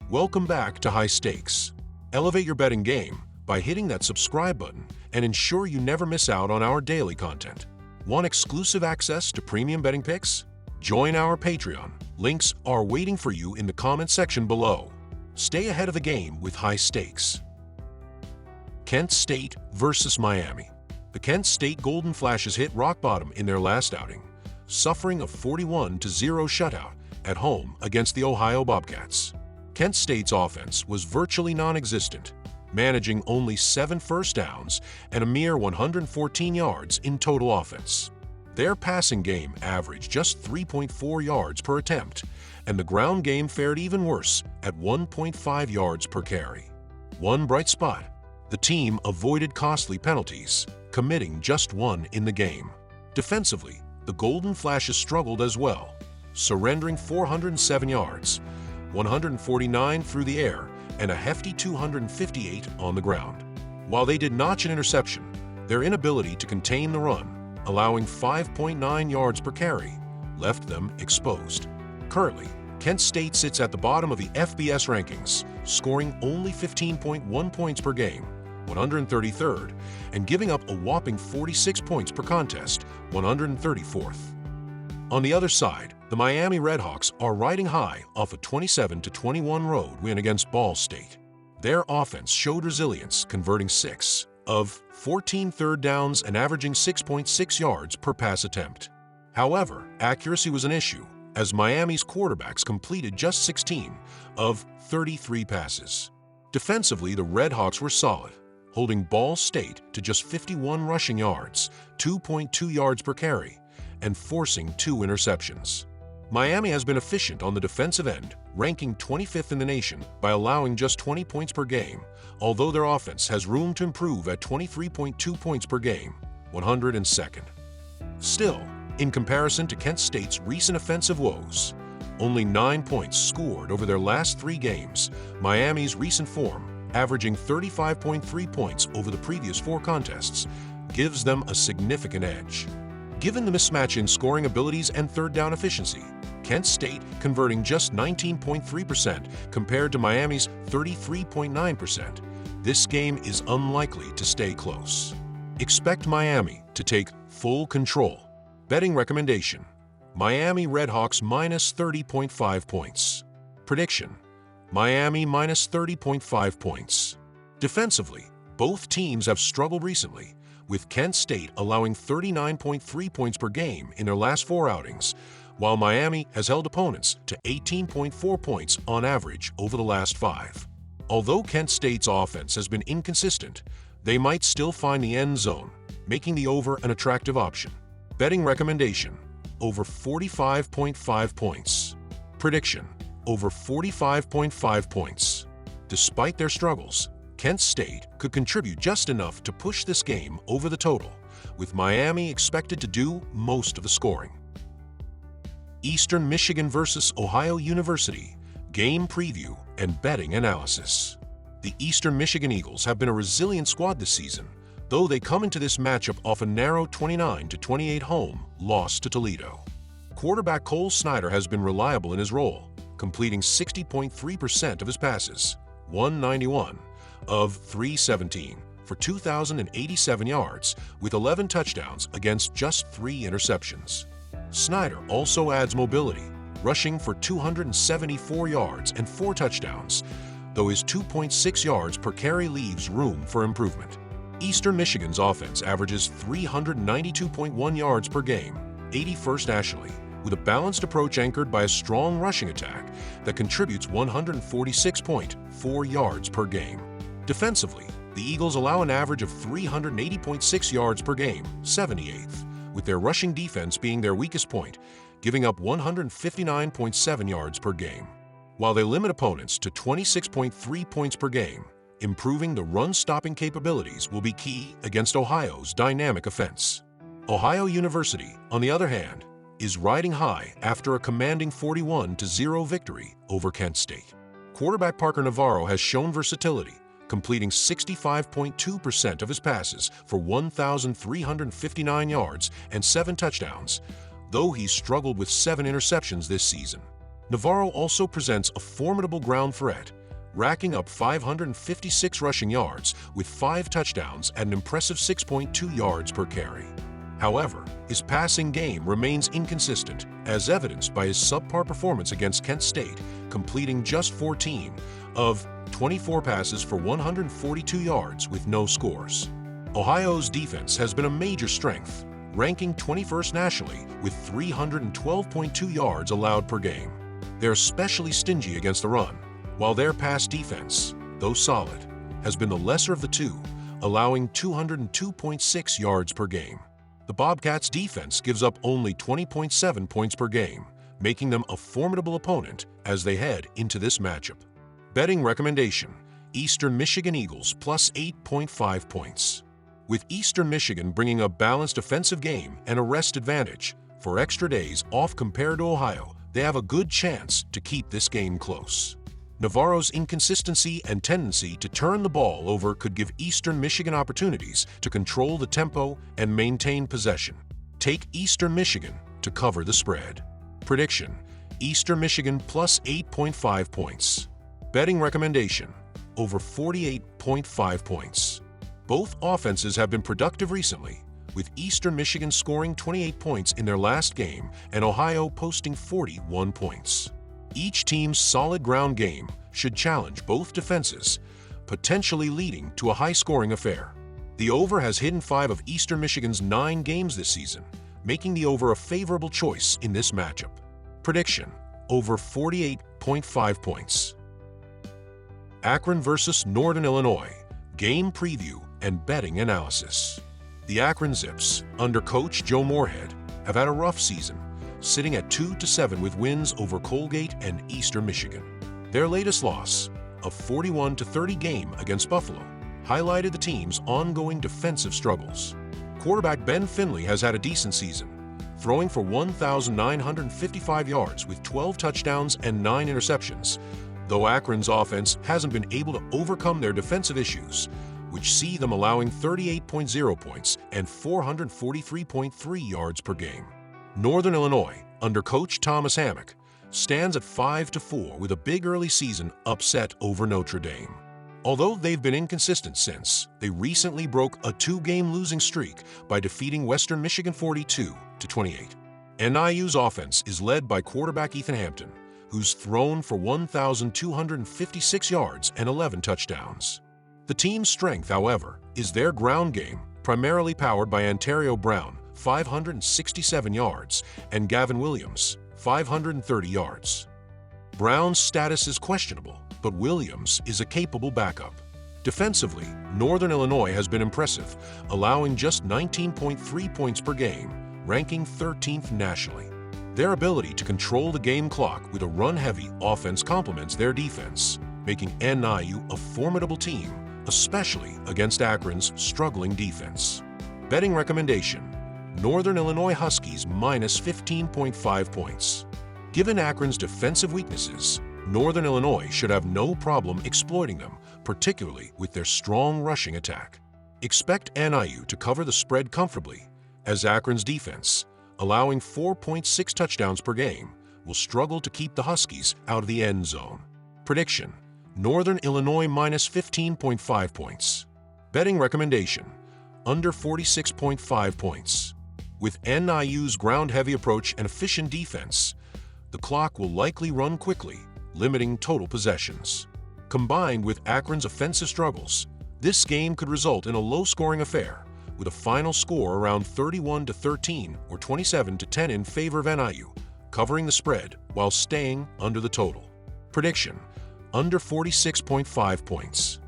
Welcome back to High Stakes. Elevate your betting game by hitting that subscribe button and ensure you never miss out on our daily content. Want exclusive access to premium betting picks? Join our Patreon. Links are waiting for you in the comment section below. Stay ahead of the game with High Stakes. Kent State versus Miami. The Kent State Golden Flashes hit rock bottom in their last outing, suffering a 41-0 shutout at home against the Ohio Bobcats. Kent State's offense was virtually non-existent, managing only 7 first downs and a mere 114 yards in total offense. Their passing game averaged just 3.4 yards per attempt, and the ground game fared even worse at 1.5 yards per carry. One bright spot: the team avoided costly penalties, committing just one in the game. Defensively, the Golden Flashes struggled as well, surrendering 407 yards, 149 through the air, and a hefty 258 on the ground. While they did notch an interception, their inability to contain the run, allowing 5.9 yards per carry, left them exposed. Currently, Kent State sits at the bottom of the FBS rankings, scoring only 15.1 points per game, 133rd, and giving up a whopping 46 points per contest, 134th. On the other side, the Miami Redhawks are riding high off a 27-21 road win against Ball State. Their offense showed resilience, converting 6 of 14 third downs and averaging 6.6 yards per pass attempt. However, accuracy was an issue, as Miami's quarterbacks completed just 16 of 33 passes. Defensively, the Redhawks were solid, holding Ball State to just 51 rushing yards, 2.2 yards per carry, and forcing 2 interceptions. Miami has been efficient on the defensive end, ranking 25th in the nation by allowing just 20 points per game, although their offense has room to improve at 23.2 points per game, 102nd. Still, in comparison to Kent State's recent offensive woes, only 9 points scored over their last 3 games, Miami's recent form, averaging 35.3 points over the previous 4 contests, gives them a significant edge. Given the mismatch in scoring abilities and third down efficiency, Kent State converting just 19.3% compared to Miami's 33.9%, this game is unlikely to stay close. Expect Miami to take full control. Betting recommendation: Miami Redhawks minus 30.5 points. Prediction: Miami minus 30.5 points. Defensively, both teams have struggled recently, with Kent State allowing 39.3 points per game in their last 4 outings, while Miami has held opponents to 18.4 points on average over the last 5. Although Kent State's offense has been inconsistent, they might still find the end zone, making the over an attractive option. Betting recommendation: over 45.5 points. Prediction: over 45.5 points. Despite their struggles, Kent State could contribute just enough to push this game over the total, with Miami expected to do most of the scoring. Eastern Michigan versus Ohio University, game preview and betting analysis. The Eastern Michigan Eagles have been a resilient squad this season, though they come into this matchup off a narrow 29-28 home loss to Toledo. Quarterback Cole Snyder has been reliable in his role, completing 60.3% of his passes, 191 of 317 for 2,087 yards, with 11 touchdowns against just 3 interceptions. Snyder also adds mobility, rushing for 274 yards and 4 touchdowns, though his 2.6 yards per carry leaves room for improvement. Eastern Michigan's offense averages 392.1 yards per game, 81st nationally, with a balanced approach anchored by a strong rushing attack that contributes 146.4 yards per game. Defensively, the Eagles allow an average of 380.6 yards per game, 78th, with their rushing defense being their weakest point, giving up 159.7 yards per game. While they limit opponents to 26.3 points per game, improving the run-stopping capabilities will be key against Ohio's dynamic offense. Ohio University, on the other hand, is riding high after a commanding 41-0 victory over Kent State. Quarterback Parker Navarro has shown versatility, completing 65.2% of his passes for 1,359 yards and 7 touchdowns, though he's struggled with 7 interceptions this season. Navarro also presents a formidable ground threat, racking up 556 rushing yards with 5 touchdowns at an impressive 6.2 yards per carry. However, his passing game remains inconsistent, as evidenced by his subpar performance against Kent State, completing just 14 of 24 passes for 142 yards with no scores. Ohio's defense has been a major strength, ranking 21st nationally with 312.2 yards allowed per game. They're especially stingy against the run, while their pass defense, though solid, has been the lesser of the two, allowing 202.6 yards per game. The Bobcats' defense gives up only 20.7 points per game, making them a formidable opponent as they head into this matchup. Betting recommendation: Eastern Michigan Eagles plus 8.5 points. With Eastern Michigan bringing a balanced offensive game and a rest advantage, for extra days off compared to Ohio, they have a good chance to keep this game close. Navarro's inconsistency and tendency to turn the ball over could give Eastern Michigan opportunities to control the tempo and maintain possession. Take Eastern Michigan to cover the spread. Prediction: Eastern Michigan plus 8.5 points. Betting recommendation: over 48.5 points. Both offenses have been productive recently, with Eastern Michigan scoring 28 points in their last game and Ohio posting 41 points. Each team's solid ground game should challenge both defenses, potentially leading to a high-scoring affair. The over has hit in 5 of Eastern Michigan's 9 games this season, making the over a favorable choice in this matchup. Prediction: over 48.5 points. Akron versus Northern Illinois. Game preview and betting analysis. The Akron Zips, under coach Joe Moorhead, have had a rough season, sitting at 2-7 with wins over Colgate and Eastern Michigan. Their latest loss, a 41-30 game against Buffalo, highlighted the team's ongoing defensive struggles. Quarterback Ben Finley has had a decent season, throwing for 1,955 yards with 12 touchdowns and 9 interceptions, though Akron's offense hasn't been able to overcome their defensive issues, which see them allowing 38.0 points and 443.3 yards per game. Northern Illinois, under coach Thomas Hammock, stands at 5-4 with a big early season upset over Notre Dame. Although they've been inconsistent since, they recently broke a 2-game losing streak by defeating Western Michigan 42-28. NIU's offense is led by quarterback Ethan Hampton, who's thrown for 1,256 yards and 11 touchdowns. The team's strength, however, is their ground game, primarily powered by Ontario Brown, 567 yards, and Gavin Williams, 530 yards. Brown's status is questionable, but Williams is a capable backup. Defensively, Northern Illinois has been impressive, allowing just 19.3 points per game, ranking 13th nationally. Their ability to control the game clock with a run-heavy offense complements their defense, making NIU a formidable team, especially against Akron's struggling defense. Betting recommendation: Northern Illinois Huskies minus 15.5 points. Given Akron's defensive weaknesses, Northern Illinois should have no problem exploiting them, particularly with their strong rushing attack. Expect NIU to cover the spread comfortably, as Akron's defense, allowing 4.6 touchdowns per game, will struggle to keep the Huskies out of the end zone. Prediction: Northern Illinois minus 15.5 points. Betting recommendation: under 46.5 points. With NIU's ground-heavy approach and efficient defense, the clock will likely run quickly, limiting total possessions. Combined with Akron's offensive struggles, this game could result in a low-scoring affair, with a final score around 31-13 or 27-10 in favor of NIU, covering the spread while staying under the total. Prediction: under 46.5 points.